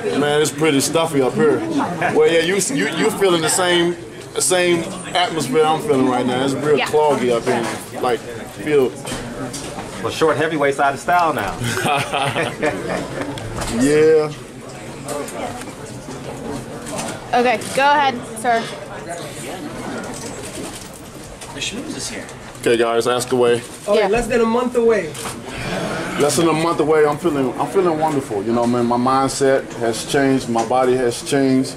Man, it's pretty stuffy up here. Well, yeah, you feeling the same atmosphere I'm feeling right now. It's real cloggy up here. Like, feel. Well, short heavyweight's out of style now. Yeah. Okay, go ahead, sir. The schmooze is here. Okay, guys, ask away. Okay, less than a month away. Less than a month away. I'm feeling wonderful. You know, man, my mindset has changed. My body has changed.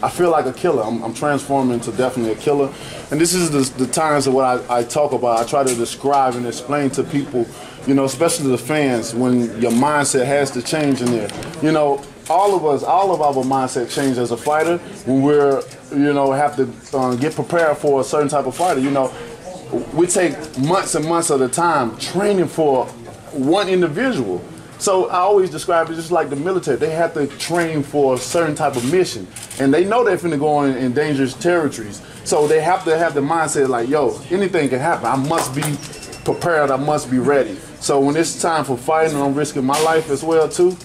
I feel like a killer. I'm transforming into definitely a killer. And this is the times of what I talk about. I try to describe and explain to people, you know, especially the fans, when your mindset has to change in there. You know, all of our mindset change as a fighter when we're, you know, have to get prepared for a certain type of fighter. You know, we take months and months at a time training for one individual. So I always describe it just like the military. They have to train for a certain type of mission. And they know they're finna go in dangerous territories. So they have to have the mindset like, yo, anything can happen. I must be prepared. I must be ready. So when it's time for fighting and I'm risking my life as well too,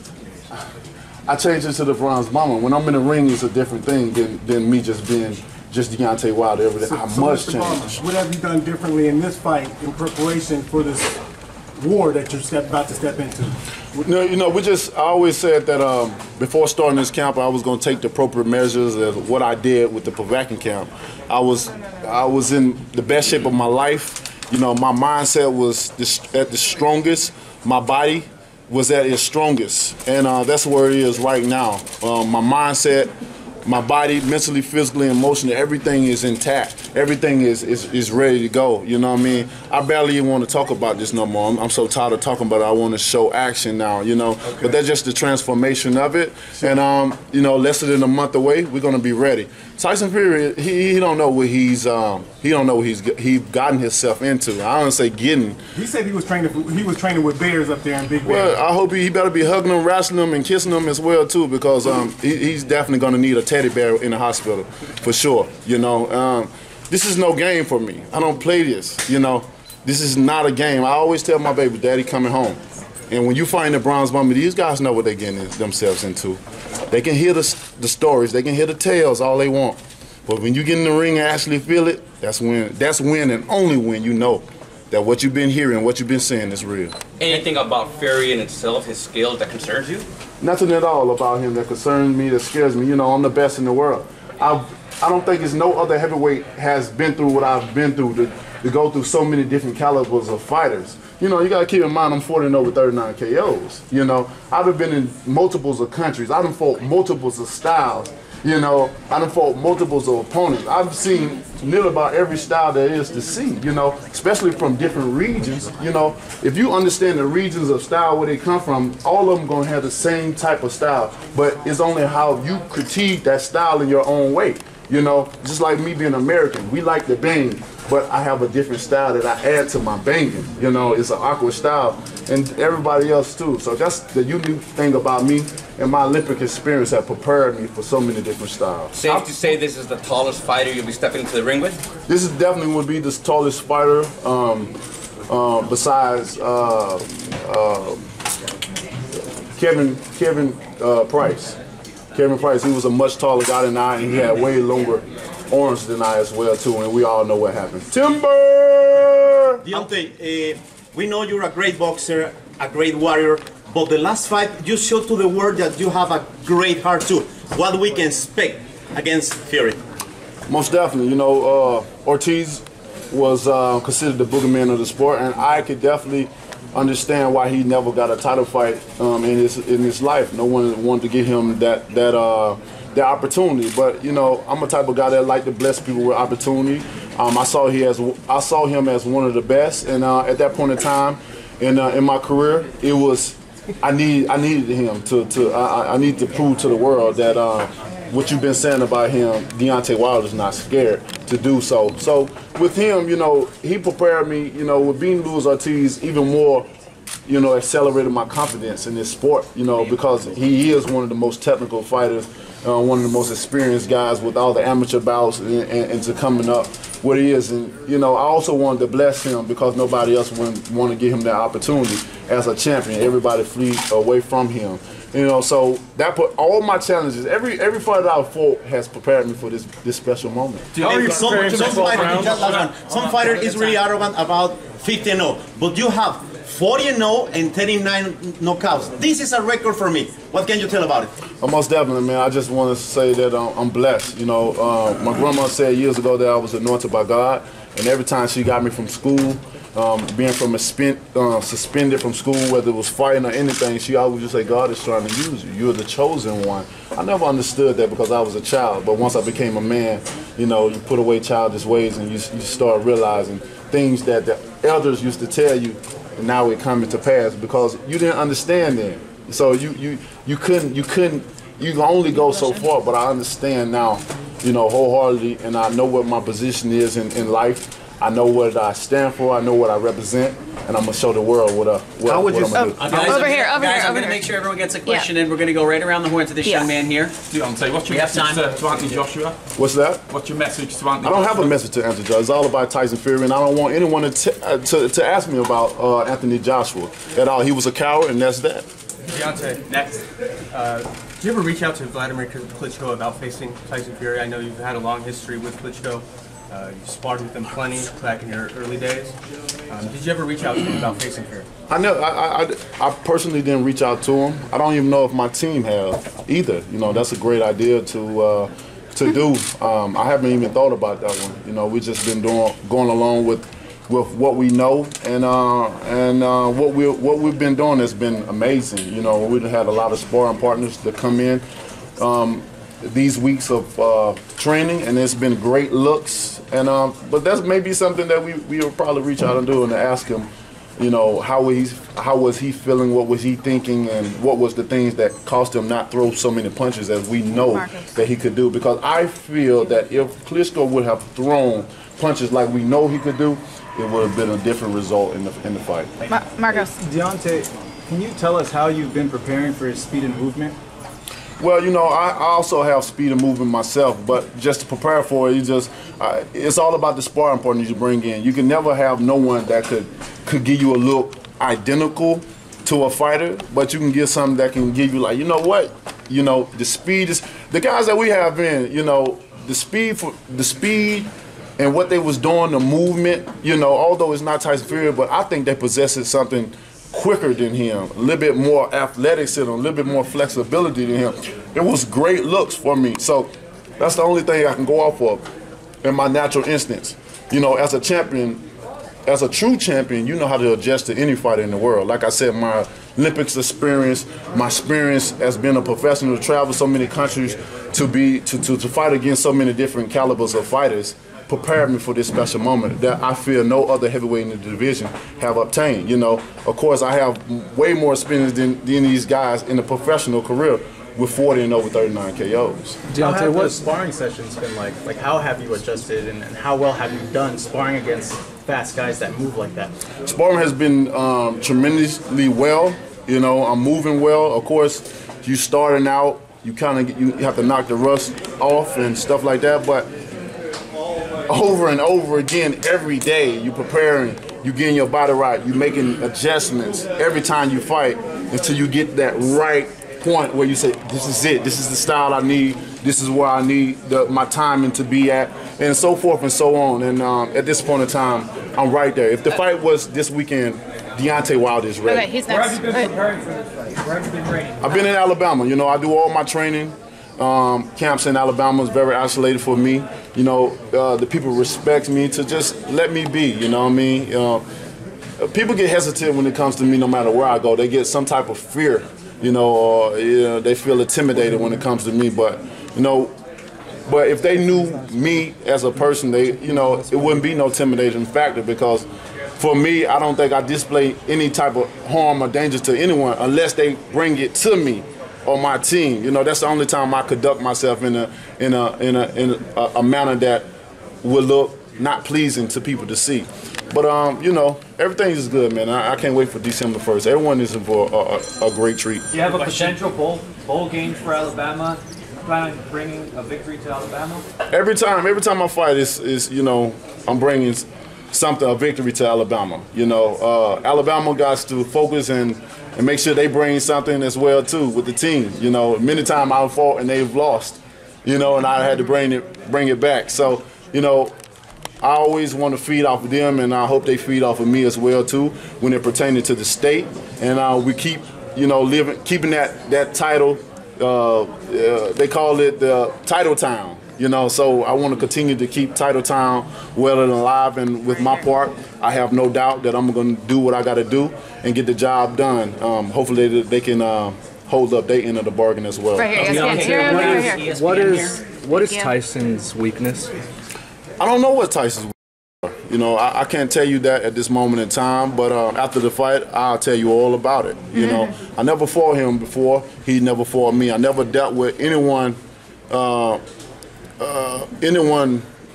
I change it to the bronze bomber. When I'm in the ring, it's a different thing than me just being just Deontay Wilder every day. I must change. What have you done differently in this fight in preparation for this war that you're about to step into? You know, I always said that before starting this camp, I was going to take the appropriate measures of what I did with the Pavakin camp. I was in the best shape of my life. You know, my mindset was at the strongest. My body was at its strongest, and that's where it is right now. My mindset, my body, mentally, physically, emotionally, everything is intact. Everything is ready to go. You know what I mean? I barely even want to talk about this no more. I'm so tired of talking about it. I want to show action now, you know. Okay. But that's just the transformation of it. And, you know, less than a month away, we're going to be ready. Tyson Fury, he don't know what he's gotten himself into. I don't say getting. He said he was training with bears up there in Big Bear. Well, I hope he better be hugging them, wrestling them, and kissing them as well too, because he's definitely going to need a teddy bear in the hospital for sure. You know, this is no game for me. I don't play this. You know, this is not a game. I always tell my baby, Daddy coming home. And when you find the bronze bomber, these guys know what they're getting themselves into. They can hear the stories, they can hear the tales all they want. But when you get in the ring and actually feel it, that's when and only when you know that what you've been hearing, what you've been saying is real. Anything about Fury in itself, his skills, that concerns you? Nothing at all about him that concerns me, that scares me. You know, I'm the best in the world. I don't think there's no other heavyweight has been through what I've been through to go through so many different calibers of fighters. You know, you got to keep in mind I'm 40-0 with 39 KOs. You know, I've been in multiples of countries. I've fought multiples of styles. You know, I've fought multiples of opponents. I've seen nearly about every style there is to see, you know, especially from different regions. You know, if you understand the regions of style where they come from, all of them going to have the same type of style. But it's only how you critique that style in your own way. You know, just like me being American, we like to bang, but I have a different style that I add to my banging. You know, it's an awkward style, and everybody else too. So that's the unique thing about me, and my Olympic experience have prepared me for so many different styles. Safe to say this is the tallest fighter you'll be stepping into the ring with? This is definitely would be the tallest fighter besides Kevin Price. Kevin Price, he was a much taller guy than I, and he had way longer arms than I as well too, and we all know what happened. Timber! Deontay, we know you're a great boxer, a great warrior, but the last fight you showed to the world that you have a great heart too. What we can expect against Fury? Most definitely. You know, Ortiz was considered the boogeyman of the sport, and I could definitely understand why he never got a title fight in his life. No one wanted to give him that opportunity. But you know, I'm a type of guy that like to bless people with opportunity. I saw him as one of the best, and at that point in time in my career, it was I needed him I need to prove to the world that what you've been saying about him, Deontay Wilder's not scared to do so. So with him, you know, he prepared me, you know, with being Luis Ortiz even more, you know, accelerated my confidence in this sport, you know, because he is one of the most technical fighters, one of the most experienced guys with all the amateur bouts and to coming up what he is. And, you know, I also wanted to bless him because nobody else would want to give him that opportunity as a champion. Everybody flee away from him. You know, so that put all my challenges, every fight that I fought has prepared me for this special moment. Some fighter is really arrogant about 50-0, but you have 40-0 and 39 knockouts. This is a record for me. What can you tell about it? Most definitely, man. I just want to say that I'm blessed. You know, my grandma said years ago that I was anointed by God, and every time she got me from school, being from suspended from school, whether it was fighting or anything, she always just say, God is trying to use you. You're the chosen one. I never understood that because I was a child, but once I became a man, you know, you put away childish ways and you start realizing things that the elders used to tell you, and now it coming to pass because you didn't understand then. So you can only go so far, but I understand now, you know, wholeheartedly, and I know what my position is in life. I know what I stand for. I know what I represent, and I'm gonna show the world what I'm gonna do. Over here. I'm gonna make sure everyone gets a question in. We're gonna go right around the horn to this young man here. Deontay, what's your message to Anthony Joshua? What's that? What's your message to Anthony? I don't have a message to Anthony Joshua. It's all about Tyson Fury, and I don't want anyone to ask me about Anthony Joshua at all. He was a coward, and that's that. Deontay, next. Did you ever reach out to Vladimir Klitschko about facing Tyson Fury? I know you've had a long history with Klitschko. You sparred with him plenty back in your early days. Did you ever reach out to him about facing Fury? I personally didn't reach out to him. I don't even know if my team have either. You know, that's a great idea to do. I haven't even thought about that one. You know, we just been going along with what we know, and what we've been doing has been amazing. You know, we've had a lot of sparring partners that come in these weeks of training, and it's been great looks. And but that's maybe something that we will probably reach out and do and ask him, you know, how was he feeling, what was he thinking, and what was the things that caused him not throw so many punches as we know that he could do. Because I feel that if Klitschko would have thrown punches like we know he could do, it would have been a different result in the fight. Marcos. Deontay, can you tell us how you've been preparing for his speed and movement? Well, you know, I also have speed and movement myself, but just to prepare for it, it's all about the sparring partners you bring in. You can never have no one that could give you a look identical to a fighter, but you can get something that can give you, like, you know what? You know, the speed is, the guys that we have in, you know, the speed and what they was doing, the movement, you know, although it's not Tyson Fury, but I think they possess something quicker than him, a little bit more athletics in him, a little bit more flexibility than him. It was great looks for me. So that's the only thing I can go off of in my natural instincts. You know, as a champion, as a true champion, you know how to adjust to any fighter in the world. Like I said, my Olympics experience, my experience as being a professional, to travel so many countries, to fight against so many different calibers of fighters, prepared me for this special moment that I feel no other heavyweight in the division have obtained. You know, of course, I have way more experience than these guys in a professional career with 40 and over 39 KOs. Deontay, what sparring sessions been like? Like, how have you adjusted, and how well have you done sparring against fast guys that move like that? Sparring has been tremendously well. You know, I'm moving well. Of course, you starting out, you have to knock the rust off and stuff like that, but over and over again, every day, you preparing, you getting your body right, you making adjustments every time you fight until you get that right point where you say, this is it, this is the style I need, this is where I need my timing to be at, and so forth and so on. And at this point in time, I'm right there. If the fight was this weekend, Deontay Wilder is ready. Okay, he's next. Where have you been preparing for this fight? Where have you been training? I've been in Alabama. You know, I do all my training. Camps in Alabama is very isolated for me. You know, the people respect me to just let me be, you know what I mean? People get hesitant when it comes to me no matter where I go. They get some type of fear, you know, or they feel intimidated when it comes to me. But, you know, but if they knew me as a person, you know, it wouldn't be no intimidating factor, because for me, I don't think I display any type of harm or danger to anyone unless they bring it to me or my team. You know, that's the only time I conduct myself in a manner that will look not pleasing to people to see. But you know, everything is good, man. I can't wait for December 1st. Everyone is in for a great treat. Do you have a potential bowl game for Alabama? plan on bringing a victory to Alabama? Every time I fight, is you know, I'm bringing a victory to Alabama. You know, Alabama got to focus and make sure they bring something as well too with the team. You know, many times I've fought and they've lost. You know, and I had to bring it back. So, you know, I always want to feed off of them, and I hope they feed off of me as well too when it pertaining to the state. And we keep, you know, keeping that title. They call it the Title Town. You know, so I want to continue to keep Title Town well and alive. And with my part, I have no doubt that I'm going to do what I got to do and get the job done. Hopefully they can hold up their end of the bargain as well. Right here, What is Tyson's weakness? I don't know what Tyson's weakness are. You know, I can't tell you that at this moment in time, but after the fight, I'll tell you all about it. You know, I never fought him before. He never fought me. I never dealt with anyone,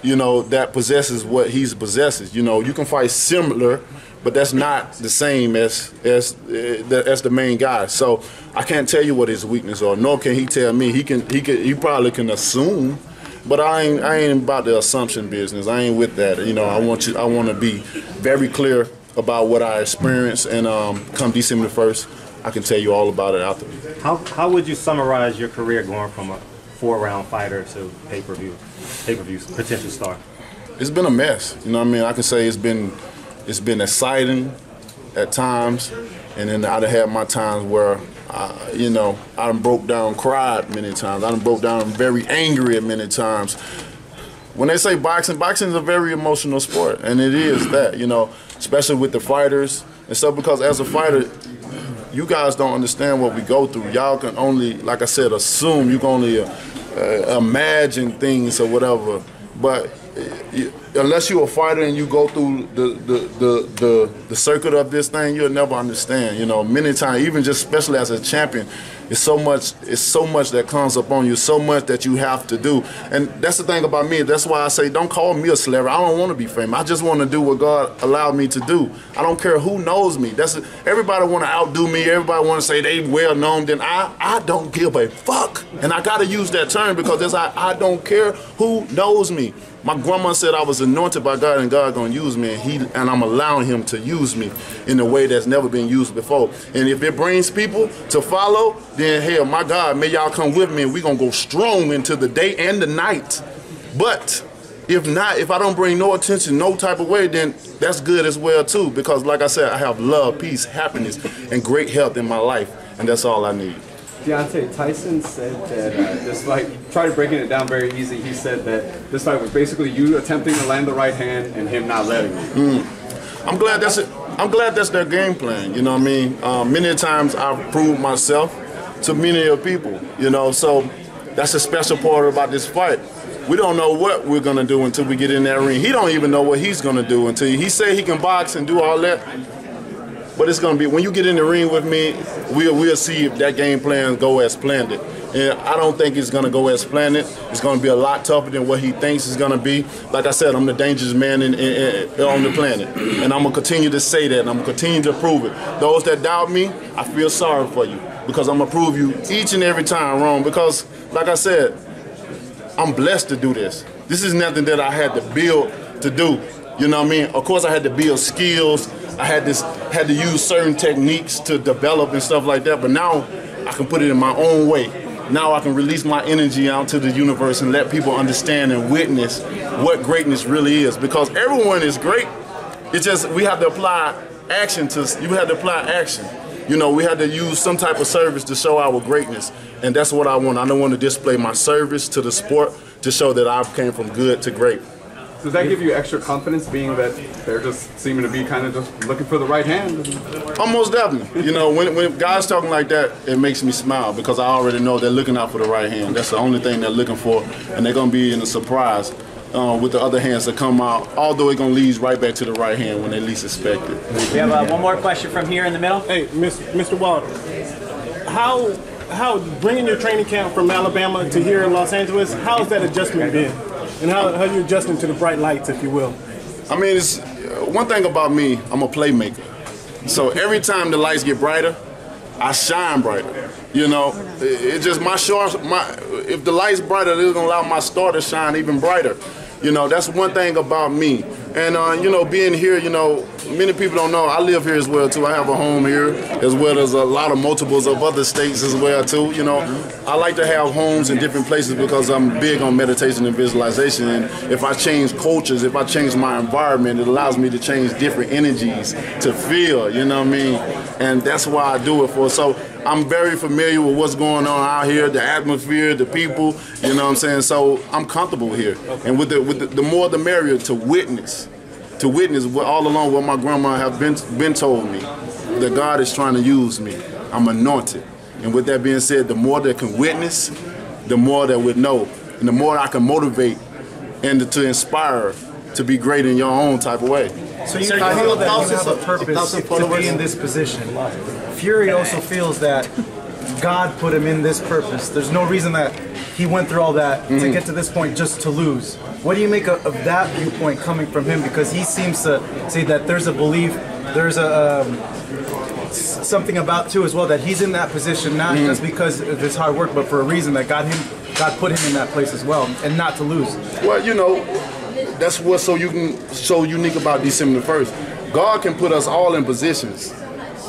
you know, that possesses what he possesses. You know, you can fight similar, but that's not the same as the main guy. So I can't tell you what his weakness are, nor can he tell me. He probably can assume, but I ain't about the assumption business. I ain't with that. You know, I want to be very clear about what I experienced, and come December 1st, I can tell you all about it after. How would you summarize your career going from a 4-round fighter to pay-per-view potential star? It's been a mess. You know what I mean? I can say it's been exciting at times, and then I done had my times where, you know, I done broke down, cried many times. I done broke down very angry at many times. When they say boxing is a very emotional sport, and it is that, you know, especially with the fighters and stuff, because as a fighter, you guys don't understand what we go through. Y'all can only, like I said, assume. You can only imagine things or whatever, but unless you're a fighter and you go through the circuit of this thing, you'll never understand. You know, many times, even just especially as a champion, it's so much that comes upon you, so much that you have to do. And that's the thing about me. That's why I say, don't call me a celebrity. I don't want to be famous. I just want to do what God allowed me to do. I don't care who knows me. Everybody want to outdo me. Everybody want to say they well known. Then I don't give a fuck. And I got to use that term because I don't care who knows me. My grandma said I was anointed by God and God gonna use me, and I'm allowing him to use me in a way that's never been used before. And if it brings people to follow, then hell, my God, may y'all come with me and we gonna go strong into the day and the night. But if not, if I don't bring no attention, no type of way, then that's good as well too, because like I said, I have love, peace, happiness, and great health in my life, and that's all I need. Deontay, Tyson said that this fight, try to breaking it down very easy, he said that this fight was basically you attempting to land the right hand and him not letting you. I'm glad that's it. I'm glad that's their game plan, you know what I mean? Many times I've proved myself to many of people, you know, so that's a special part about this fight. We don't know what we're gonna do until we get in that ring. He don't even know what he's gonna do until he say he can box and do all that. But it's gonna be, when you get in the ring with me, we'll see if that game plan go as planned it. And I don't think it's gonna go as planned it. It's gonna be a lot tougher than what he thinks it's gonna be. Like I said, I'm the dangerous man on the planet. And I'm gonna continue to say that, and I'm gonna continue to prove it. Those that doubt me, I feel sorry for you, because I'm gonna prove you each and every time wrong. Because, like I said, I'm blessed to do this. This is nothing that I had to build to do. You know what I mean? Of course I had to build skills. I had to use certain techniques to develop and stuff like that, but now I can put it in my own way. Now I can release my energy out to the universe and let people understand and witness what greatness really is. Because everyone is great. It's just we have to apply action action. You know, we had to use some type of service to show our greatness. And that's what I want. I don't want to display my service to the sport to show that I came from good to great. Does that give you extra confidence, being that they're just seeming to be kind of just looking for the right hand? Almost definitely. You know, when guys talking like that, it makes me smile, because I already know they're looking out for the right hand. That's the only thing they're looking for, and they're going to be in a surprise with the other hands that come out, although it's going to lead right back to the right hand when they least expect it. We have one more question from here in the middle. Hey, Mr. Wilder, how bringing your training camp from Alabama to here in Los Angeles, how has that adjustment been? And how are you adjusting to the bright lights, if you will? I mean, it's one thing about me, I'm a playmaker. So every time the lights get brighter, I shine brighter. You know, it's just if the light's brighter, it's gonna allow my star to shine even brighter. You know, that's one thing about me. And you know, being here, you know, many people don't know I live here as well too. I have a home here, as well as a lot of multiples of other states as well too. You know, I like to have homes in different places because I'm big on meditation and visualization. And if I change cultures, if I change my environment, it allows me to change different energies to feel. You know what I mean? And that's why I do it for. So I'm very familiar with what's going on out here, the atmosphere, the people, you know what I'm saying? So I'm comfortable here. And with the more the merrier to witness what all along what my grandma have been told me, that God is trying to use me. I'm anointed. And with that being said, the more that can witness, the more that would know. And the more I can motivate and to inspire to be great in your own type of way. So you feel that you have a purpose to be in this position. Fury also feels that God put him in this purpose. There's no reason that he went through all that to get to this point just to lose. What do you make of that viewpoint coming from him? Because he seems to say that there's a belief, there's a something about too as well, that he's in that position not just because of his hard work, but for a reason that God put him in that place as well, and not to lose. Well, you know, that's what's so unique about December the 1st. God can put us all in positions,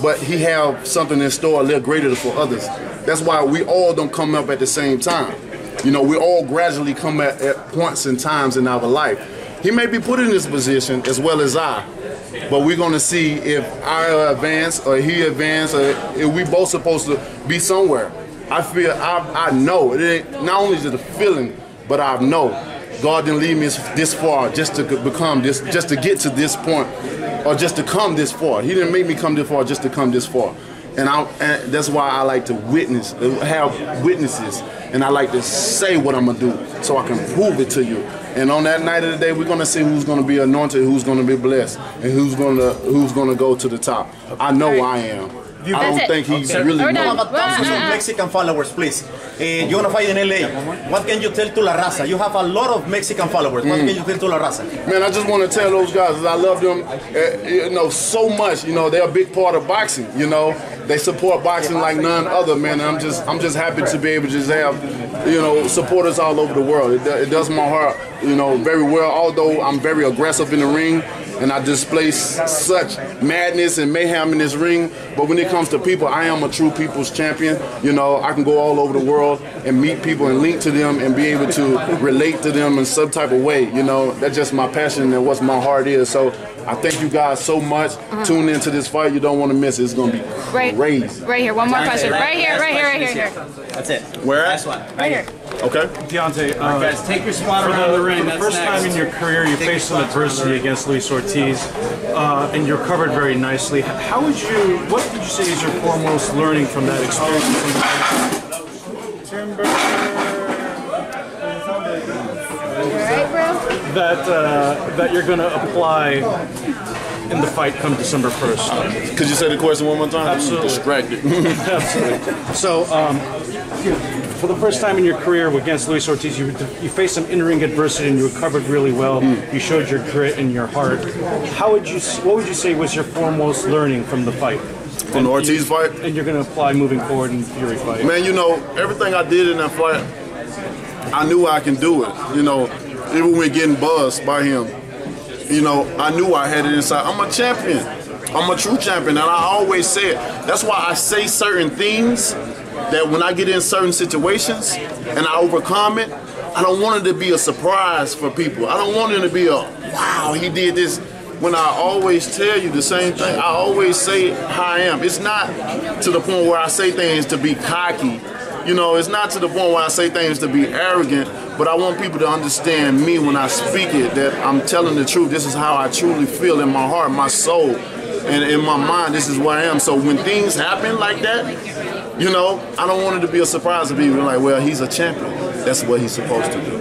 but he have something in store a little greater for others. That's why we all don't come up at the same time. You know, we all gradually come at points and times in our life. He may be put in this position as well as I, but we're going to see if I advance or he advance, or if we both supposed to be somewhere. I know, it ain't, not only is it a feeling, but I know God didn't lead me this far just to become this, just to get to this point, or just to come this far. He didn't make me come this far just to come this far. And that's why I like to witness, have witnesses, and I like to say what I'm gonna do so I can prove it to you. And on that night of the day, we're gonna see who's gonna be anointed, who's gonna be blessed, and who's gonna go to the top. I know I am. I don't think he's really know. Thousands of Mexican followers, please. You want to fight in LA. What can you tell to La Raza? You have a lot of Mexican followers. What can you tell to La Raza? Man, I just want to tell those guys that I love them, you know, so much. You know, they're a big part of boxing. You know, they support boxing like none other, man. And I'm just happy to be able to just have, you know, supporters all over the world. It does my heart, you know, very well. Although I'm very aggressive in the ring, and I display such madness and mayhem in this ring, but when it comes to people, I am a true people's champion. You know, I can go all over the world and meet people and link to them and be able to relate to them in some type of way. You know, that's just my passion and what my heart is. So I thank you guys so much. Tune into this fight. You don't want to miss it. It's going to be crazy. Right here. One more question. Right here. That's it. Where? Last one. Right here. Okay. Deontay, guys, take your spot around the ring. For the first time in your career, you faced some adversity against Luis Ortiz, and you're covered very nicely. What would you say is your foremost learning from that experience? That you're going to apply in the fight come December 1st. Could you say the question one more time? Absolutely. Distracted. Absolutely. So, for the first time in your career against Luis Ortiz, you faced some in-ring adversity and you recovered really well. You showed your grit and your heart. What would you say was your foremost learning from the fight? From the Ortiz fight? And you're going to apply moving forward in the Fury fight. Man, you know, everything I did in that fight, I knew I can do it. You know, even when getting buzzed by him, you know, I knew I had it inside. I'm a champion. I'm a true champion, and I always say it. That's why I say certain things that when I get in certain situations and I overcome it, I don't want it to be a surprise for people. I don't want it to be a, wow, he did this. When I always tell you the same thing, I always say how I am. It's not to the point where I say things to be cocky. You know, it's not to the point where I say things to be arrogant, but I want people to understand me when I speak it, that I'm telling the truth. This is how I truly feel in my heart, my soul, and in my mind, this is where I am. So when things happen like that, you know, I don't want it to be a surprise to people like, well, he's a champion. That's what he's supposed to do.